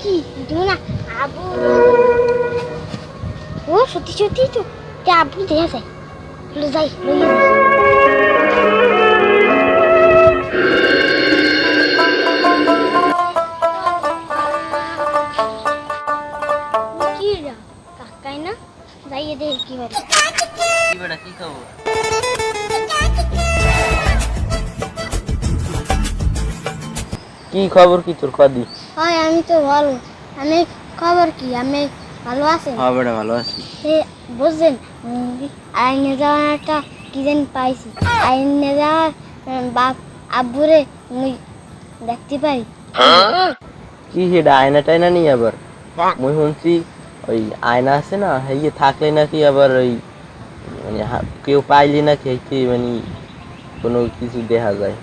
কি তুমি না আবু ও সত্যি সত্যি তো আবু দেখা যায় লো যাই লইয়ে কি রা কাকাই না যাইয়ে দে কি বলে কি বেটা কি খবর কি খবর কি তোর কদি হয় আমি তো ভালো আমি খবর কি আমি ভালো আছি হ্যাঁ বেটা ভালো আছি সে বুঝছেন আইনে যাওয়ার একটা কি জানি পাইছি আইনে যাওয়ার বাপ আব্বুরে মুই দেখতে পাই কি সেটা আয়না টাইনা নি আবার মুই শুনছি ওই আয়না আছে না ইয়ে থাকলে নাকি আবার ওই মানে কেউ পাইলে নাকি কি মানে কোনো কিছু দেখা যায়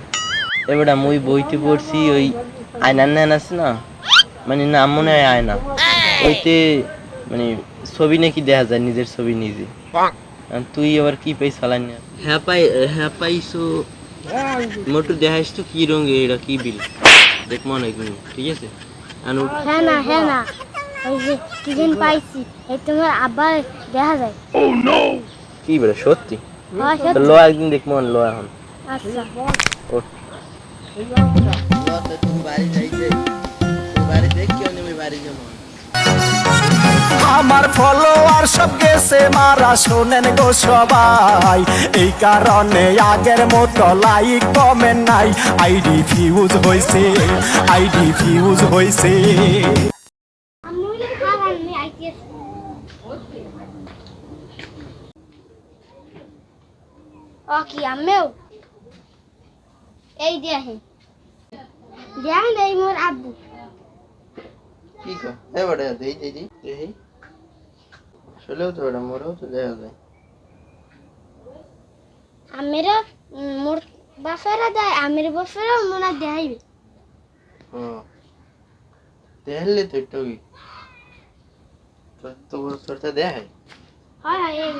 এবারে মুই বইতে পড়ছি ওই আয়নার ন্যান আছে না মানে নাম মনে হয় আয়না ওইতে মানে ছবি নাকি দেখা যায় নিজের ছবি নিজে তুই আবার কি পাইছ চালাই না হ্যাঁ পাইছো মোটু দেখাইস তো কি রঙে এটা কি বিল দেখ মনে হয় ঠিক আছে হ্যাঁ না ওই যে কি জানি পাইছি এই তোমার আব্বার দেখা যায় কি বলে সত্যি হয় সত্যি। লো একদিন দেখ মন লো এখন আচ্ছা ওঠ তুমি বাড়ি যাইতে বাড়ি দেখ কেউ নেই বাড়ি যেমন আমার ফলোয়ার সব গেছে মারা শোনেন গো সবাই এই কারণে আগের মতো লাইক কমেন্ট নাই আইডি ফিউজ হইছে আমি খাবার নিয়ে আইতেছি ও কি আমিও এই দেখেন এই মোর আব্বু কি কো এ বড় দেই চলেও তো বড় মোরও তো দেখা যায় আমেরা মোর বাফেরা দেয় আমের বাফেরা মনে দেখাইবে ও দেখলে তো একটু তো তোরটা দেখায় হয় এই